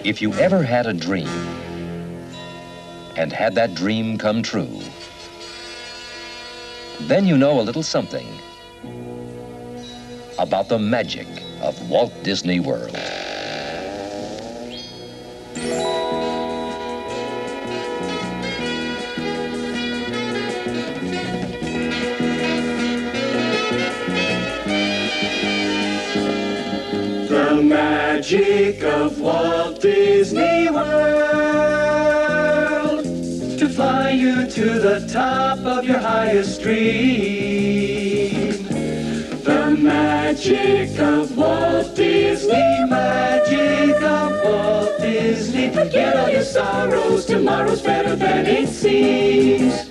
If you ever had a dream and had that dream come true, then you know a little something about the magic of Walt Disney World. The magic of Walt Disney World, to fly you to the top of your highest dream. The magic of Walt Disney, magic of Walt Disney. Forget all your sorrows, tomorrow's better than it seems.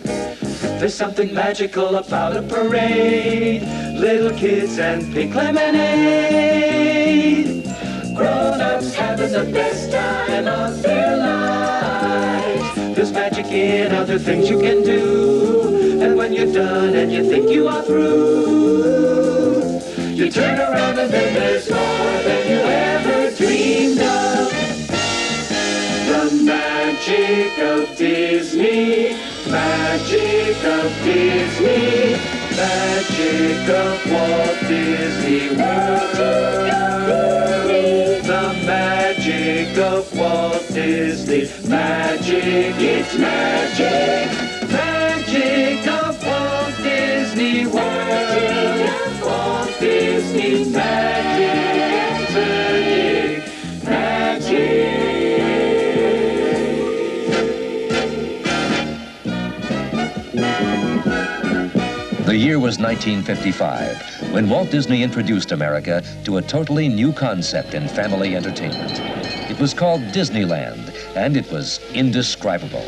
There's something magical about a parade, little kids and pink lemonade. Grown-ups having the best time of their lives. There's magic in other things you can do, and when you're done and you think you are through, you turn around and then there's more than you ever dreamed of. The magic of Disney, magic of Disney, magic of Walt Disney World. The magic of Walt Disney, magic, it's magic, magic of Walt Disney World. Walt Disney magic, magic, magic. The year was 1955, when Walt Disney introduced America to a totally new concept in family entertainment. It was called Disneyland, and it was indescribable.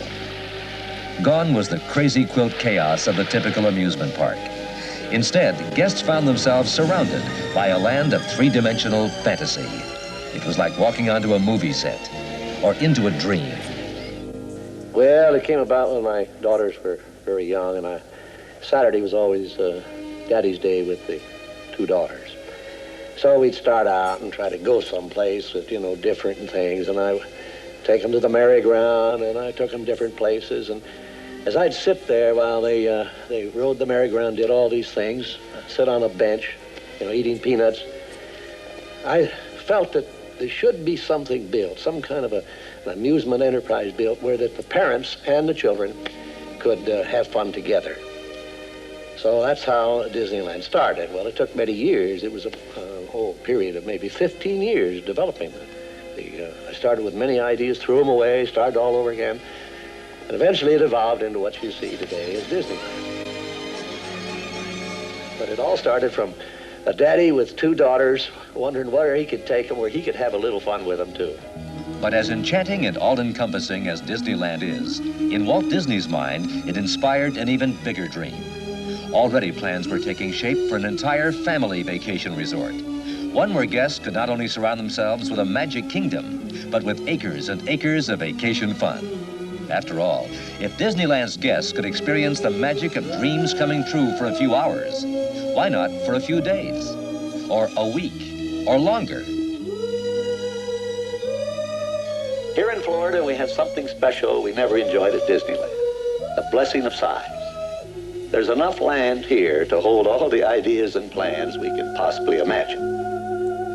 Gone was the crazy quilt chaos of the typical amusement park. Instead, guests found themselves surrounded by a land of three-dimensional fantasy. It was like walking onto a movie set or into a dream. Well, it came about when my daughters were very young, and Saturday was always Daddy's Day with the two daughters. So we'd start out and try to go someplace with, different things, and I take them to the merry-go-round, and I took them different places, and as I'd sit there while they rode the merry-go-round, did all these things, sit on a bench, eating peanuts, I felt that there should be something built, some kind of an amusement enterprise built where that the parents and the children could have fun together. So that's how Disneyland started. Well, it took many years. It was a whole period of maybe 15 years developing. I started with many ideas, threw them away, started all over again, and eventually it evolved into what you see today as Disneyland. But it all started from a daddy with two daughters wondering where he could take them, where he could have a little fun with them, too. But as enchanting and all-encompassing as Disneyland is, in Walt Disney's mind, it inspired an even bigger dream. Already plans were taking shape for an entire family vacation resort. One where guests could not only surround themselves with a magic kingdom, but with acres and acres of vacation fun. After all, if Disneyland's guests could experience the magic of dreams coming true for a few hours, why not for a few days, or a week, or longer? Here in Florida, we have something special we never enjoyed at Disneyland, the blessing of size. There's enough land here to hold all the ideas and plans we can possibly imagine.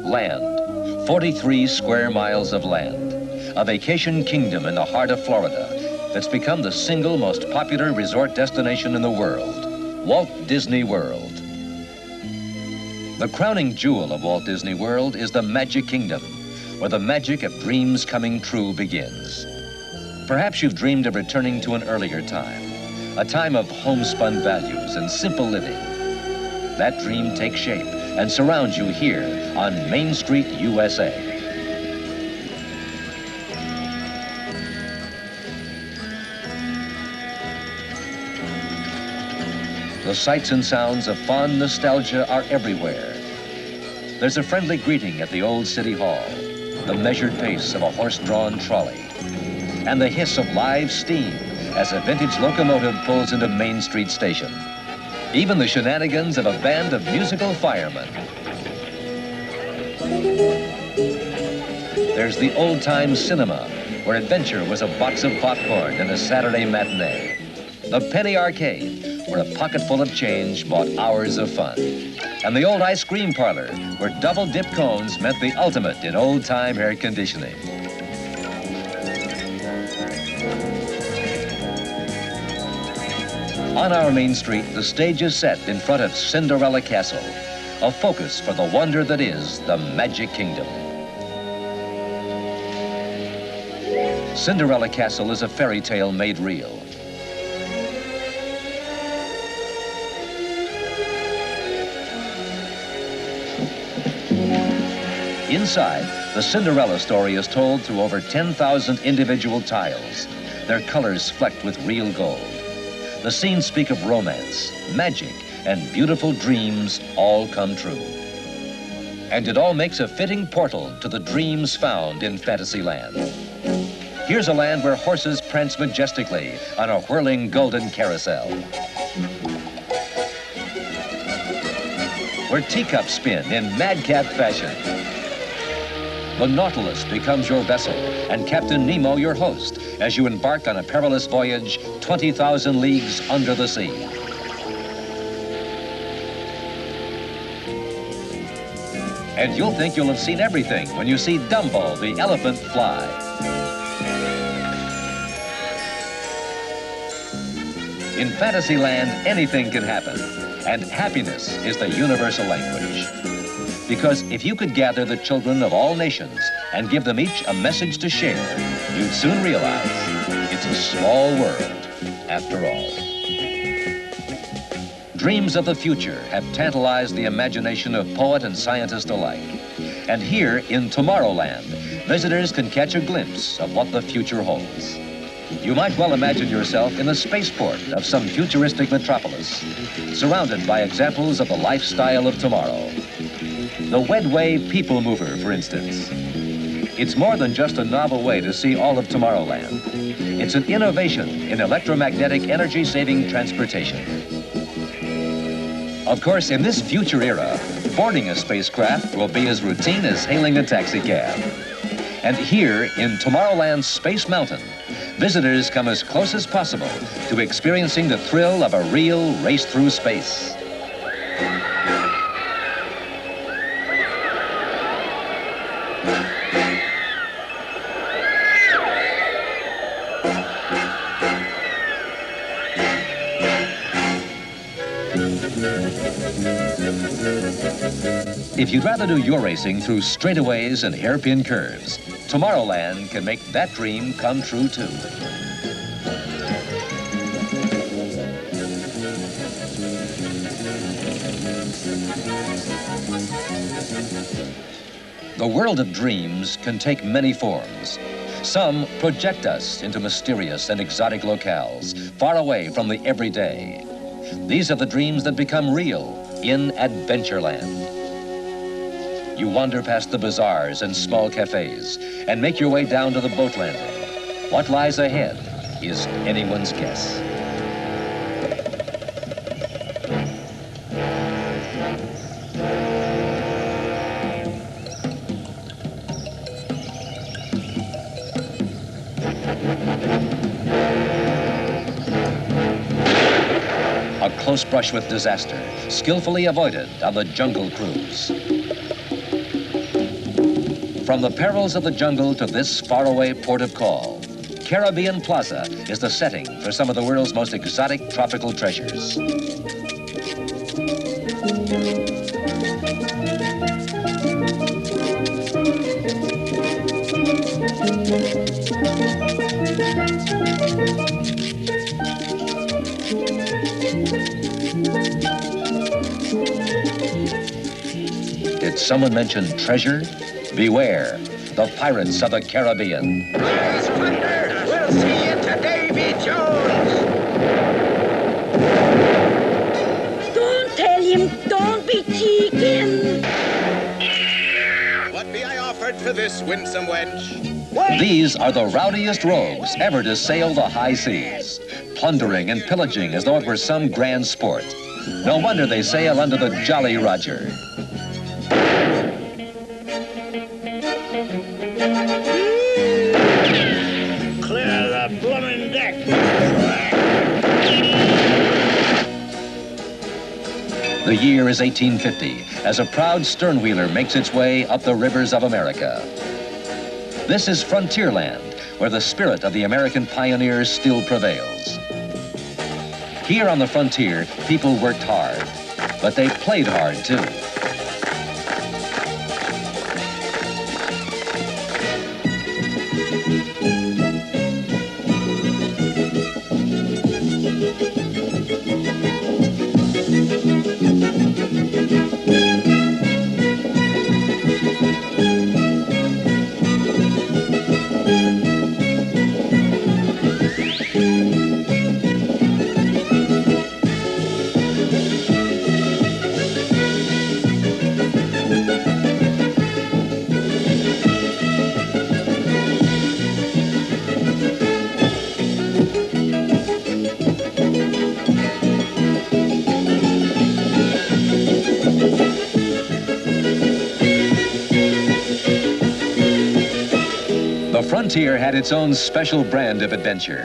Land, 43 square miles of land, a vacation kingdom in the heart of Florida that's become the single most popular resort destination in the world, Walt Disney World. The crowning jewel of Walt Disney World is the Magic Kingdom, where the magic of dreams coming true begins. Perhaps you've dreamed of returning to an earlier time, a time of homespun values and simple living. That dream takes shape and surrounds you here on Main Street, USA. The sights and sounds of fond nostalgia are everywhere. There's a friendly greeting at the old City Hall, the measured pace of a horse-drawn trolley, and the hiss of live steam as a vintage locomotive pulls into Main Street Station. Even the shenanigans of a band of musical firemen. there's the old-time cinema, where adventure was a box of popcorn and a Saturday matinee. The Penny Arcade, where a pocket full of change bought hours of fun. And the old ice cream parlor, where double-dip cones meant the ultimate in old-time air conditioning. On our main street, the stage is set in front of Cinderella Castle, a focus for the wonder that is the Magic Kingdom. Cinderella Castle is a fairy tale made real. Inside, the Cinderella story is told through over 10,000 individual tiles, their colors flecked with real gold. The scenes speak of romance, magic, and beautiful dreams all come true. And it all makes a fitting portal to the dreams found in Fantasyland. Here's a land where horses prance majestically on a whirling golden carousel, where teacups spin in madcap fashion. The Nautilus becomes your vessel, and Captain Nemo your host, as you embark on a perilous voyage 20,000 leagues under the sea. And you'll think you'll have seen everything when you see Dumbo, the elephant, fly. In Fantasyland, anything can happen, and happiness is the universal language. Because if you could gather the children of all nations and give them each a message to share, you'd soon realize it's a small world after all. Dreams of the future have tantalized the imagination of poet and scientist alike. And here in Tomorrowland, visitors can catch a glimpse of what the future holds. You might well imagine yourself in the spaceport of some futuristic metropolis, surrounded by examples of the lifestyle of tomorrow. The Wedway People Mover, for instance. It's more than just a novel way to see all of Tomorrowland. It's an innovation in electromagnetic energy-saving transportation. Of course, in this future era, boarding a spacecraft will be as routine as hailing a taxi cab. And here in Tomorrowland's Space Mountain, visitors come as close as possible to experiencing the thrill of a real race through space. If you'd rather do your racing through straightaways and hairpin curves, Tomorrowland can make that dream come true too. The world of dreams can take many forms. Some project us into mysterious and exotic locales, far away from the everyday. These are the dreams that become real in Adventureland. You wander past the bazaars and small cafes and make your way down to the boat landing. What lies ahead is anyone's guess. A close brush with disaster, skillfully avoided on the Jungle Cruise. From the perils of the jungle to this faraway port of call, Caribbean Plaza is the setting for some of the world's most exotic tropical treasures. Did someone mention treasure? Beware, the pirates of the Caribbean. Please, Wonder, we'll see you to Davy Jones. Don't tell him, don't be cheeking. What be I offered for this winsome wench? These are the rowdiest rogues ever to sail the high seas, plundering and pillaging as though it were some grand sport. No wonder they sail under the Jolly Roger. bloomin' deck. The year is 1850 as a proud sternwheeler makes its way up the rivers of America. This is Frontierland, where the spirit of the American pioneers still prevails. Here on the frontier, people worked hard, but they played hard too. The frontier had its own special brand of adventure.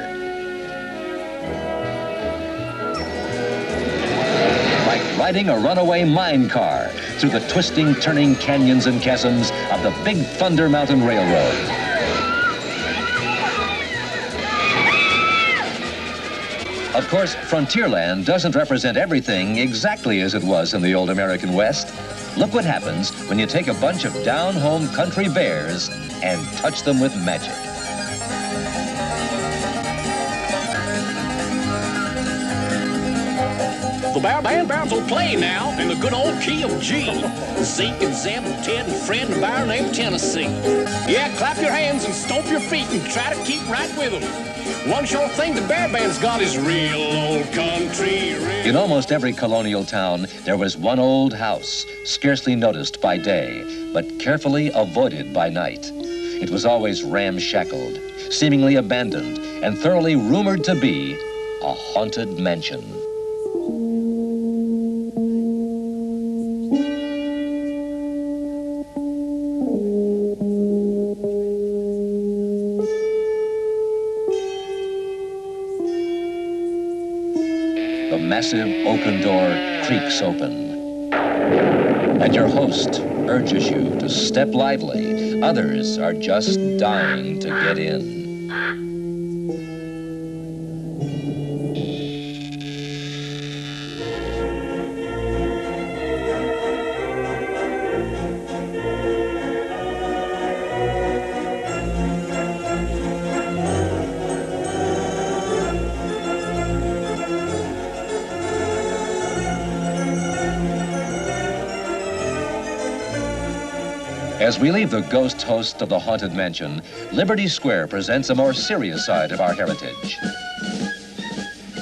Like riding a runaway mine car through the twisting, turning canyons and chasms of the Big Thunder Mountain Railroad. Of course, Frontierland doesn't represent everything exactly as it was in the old American West. Look what happens when you take a bunch of down-home country bears and touch them with magic. The Bear Bands will play now in the good old key of G. Zeke and Zeb and Ted and Fred and Bear named Tennessee. Yeah, clap your hands and stomp your feet and try to keep right with them. One sure thing the Bear Band's got is real old country. In almost every colonial town, there was one old house, scarcely noticed by day, but carefully avoided by night. It was always ramshackled, seemingly abandoned, and thoroughly rumored to be a haunted mansion. The massive oaken door creaks open, and your host urges you to step lively. Others are just dying to get in. As we leave the ghost host of the Haunted Mansion, Liberty Square presents a more serious side of our heritage.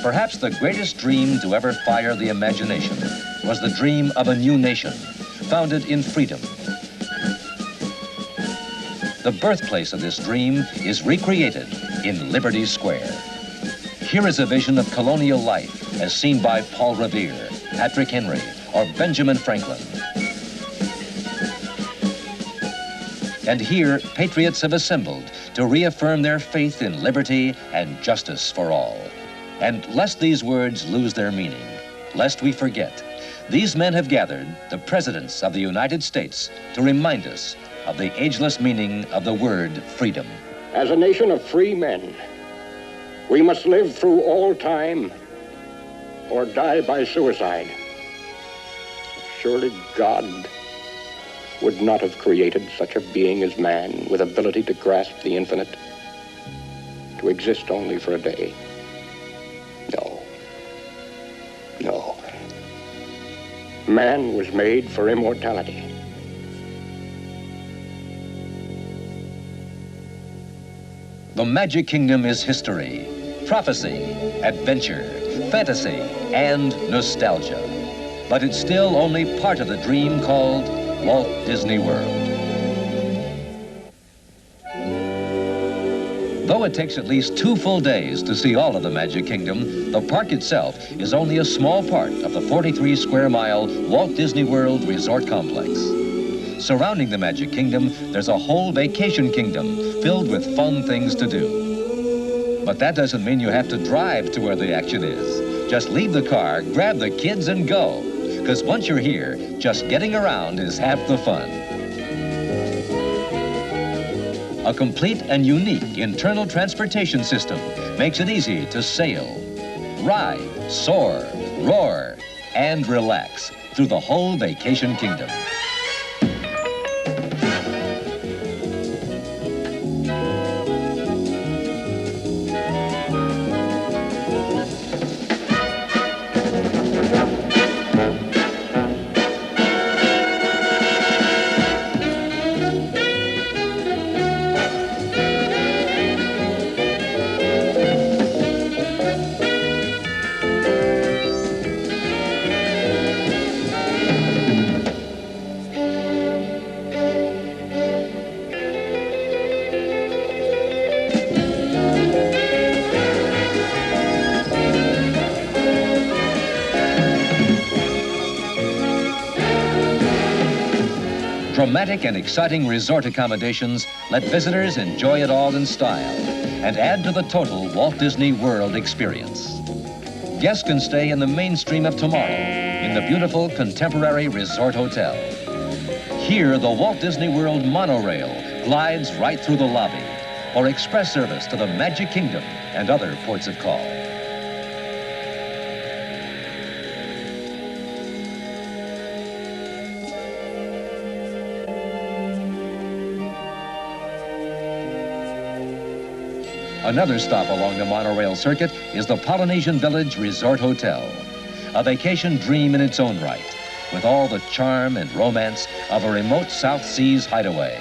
Perhaps the greatest dream to ever fire the imagination was the dream of a new nation, founded in freedom. The birthplace of this dream is recreated in Liberty Square. Here is a vision of colonial life as seen by Paul Revere, Patrick Henry, or Benjamin Franklin. And here, patriots have assembled to reaffirm their faith in liberty and justice for all. And lest these words lose their meaning, lest we forget, these men have gathered, the presidents of the United States, to remind us of the ageless meaning of the word freedom. As a nation of free men, we must live through all time or die by suicide. Surely God would not have created such a being as man with ability to grasp the infinite, to exist only for a day. No. No. Man was made for immortality. The Magic Kingdom is history, prophecy, adventure, fantasy, and nostalgia. But it's still only part of the dream called Walt Disney World. Though it takes at least 2 full days to see all of the Magic Kingdom, the park itself is only a small part of the 43 square mile Walt Disney World Resort Complex. Surrounding the Magic Kingdom, there's a whole vacation kingdom filled with fun things to do. But that doesn't mean you have to drive to where the action is. Just leave the car, grab the kids, and go. Because once you're here, just getting around is half the fun. A complete and unique internal transportation system makes it easy to sail, ride, soar, roar, and relax through the whole vacation kingdom. Dramatic and exciting resort accommodations let visitors enjoy it all in style and add to the total Walt Disney World experience. Guests can stay in the mainstream of tomorrow in the beautiful contemporary resort hotel. Here, the Walt Disney World monorail glides right through the lobby for express service to the Magic Kingdom and other ports of call. Another stop along the monorail circuit is the Polynesian Village Resort Hotel, a vacation dream in its own right, with all the charm and romance of a remote South Seas hideaway.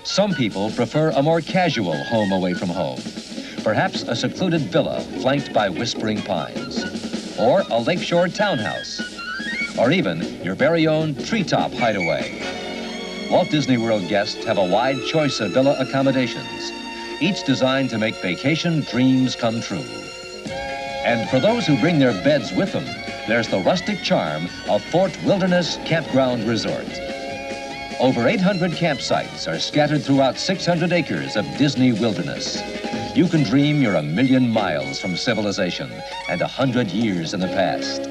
Some people prefer a more casual home away from home. Perhaps a secluded villa flanked by whispering pines, or a lakeshore townhouse, or even your very own treetop hideaway. Walt Disney World guests have a wide choice of villa accommodations, each designed to make vacation dreams come true. And for those who bring their beds with them, there's the rustic charm of Fort Wilderness Campground Resort. Over 800 campsites are scattered throughout 600 acres of Disney wilderness. You can dream you're 1,000,000 miles from civilization and 100 years in the past.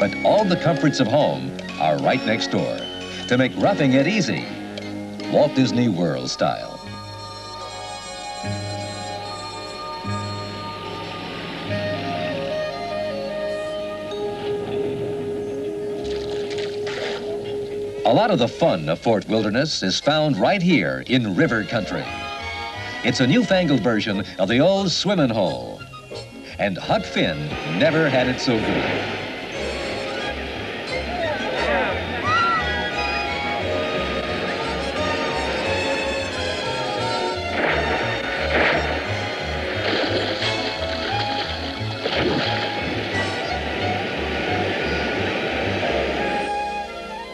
But all the comforts of home are right next door to make roughing it easy, Walt Disney World style. A lot of the fun of Fort Wilderness is found right here in River Country. It's a newfangled version of the old swimming hole. And Huck Finn never had it so good.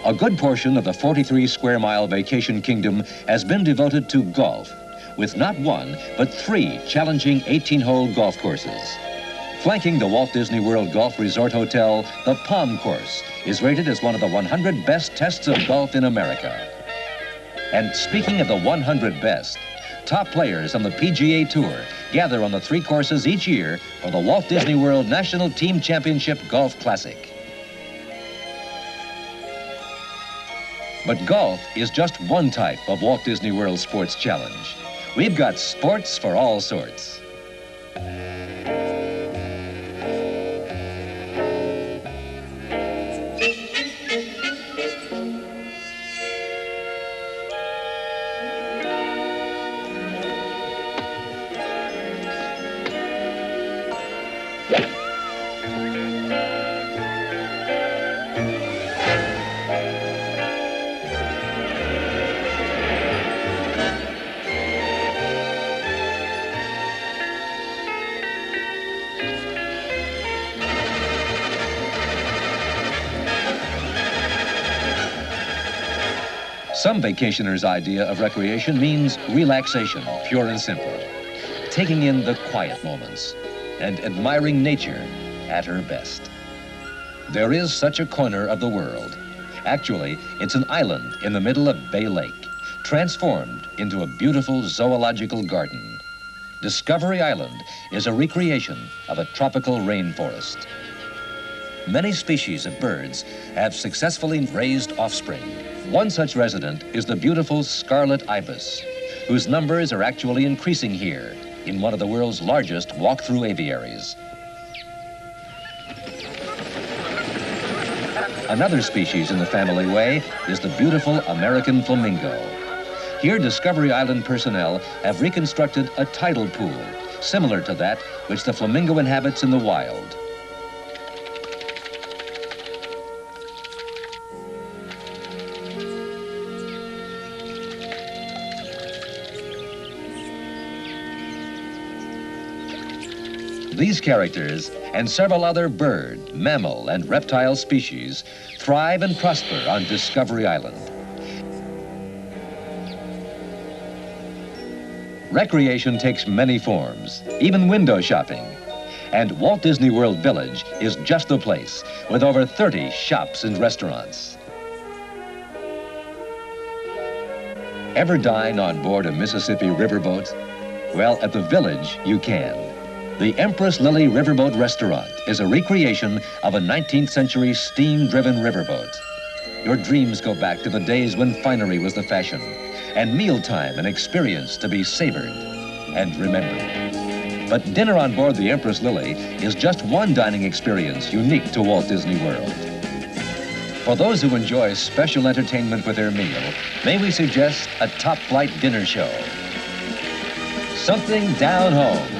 A good portion of the 43 square mile vacation kingdom has been devoted to golf, with not one, but 3 challenging 18-hole golf courses. Flanking the Walt Disney World Golf Resort Hotel, the Palm Course is rated as one of the 100 best tests of golf in America. And speaking of the 100 best, top players on the PGA Tour gather on the 3 courses each year for the Walt Disney World National Team Championship Golf Classic. But golf is just one type of Walt Disney World Sports Challenge. We've got sports for all sorts. Some vacationers' idea of recreation means relaxation, pure and simple. Taking in the quiet moments and admiring nature at her best. There is such a corner of the world. Actually, it's an island in the middle of Bay Lake, transformed into a beautiful zoological garden. Discovery Island is a recreation of a tropical rainforest. Many species of birds have successfully raised offspring. One such resident is the beautiful scarlet ibis, whose numbers are actually increasing here in one of the world's largest walk-through aviaries. Another species in the family way is the beautiful American flamingo. Here, Discovery Island personnel have reconstructed a tidal pool, similar to that which the flamingo inhabits in the wild. These characters and several other bird, mammal, and reptile species thrive and prosper on Discovery Island. Recreation takes many forms, even window shopping. And Walt Disney World Village is just the place, with over 30 shops and restaurants. Ever dine on board a Mississippi riverboat? Well, at the Village, you can. The Empress Lily Riverboat Restaurant is a recreation of a 19th century steam-driven riverboat. Your dreams go back to the days when finery was the fashion, and mealtime an experience to be savored and remembered. But dinner on board the Empress Lily is just one dining experience unique to Walt Disney World. For those who enjoy special entertainment with their meal, may we suggest a top-flight dinner show. Something down home.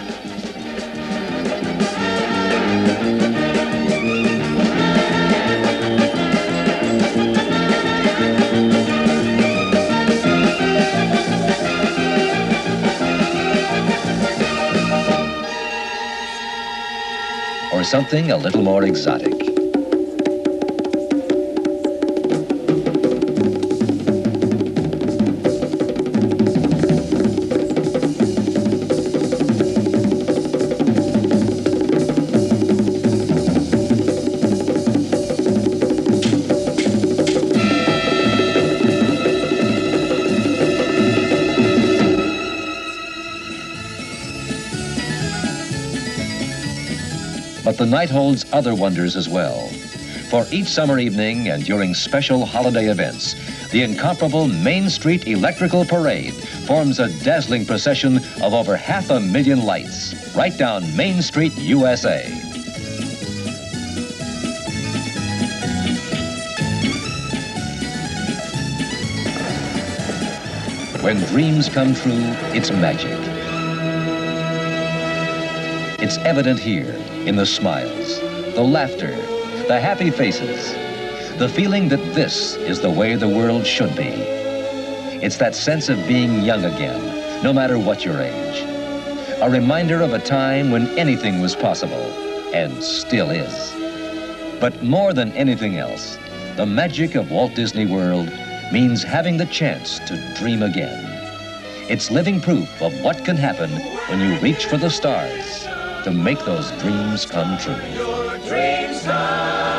Or something a little more exotic. But the night holds other wonders as well. For each summer evening and during special holiday events, the incomparable Main Street Electrical Parade forms a dazzling procession of over 500,000 lights right down Main Street, USA. When dreams come true, it's magic. It's evident here in the smiles, the laughter, the happy faces, the feeling that this is the way the world should be. It's that sense of being young again, no matter what your age. A reminder of a time when anything was possible, and still is. But more than anything else, the magic of Walt Disney World means having the chance to dream again. It's living proof of what can happen when you reach for the stars to make those dreams come true. Your dreams come.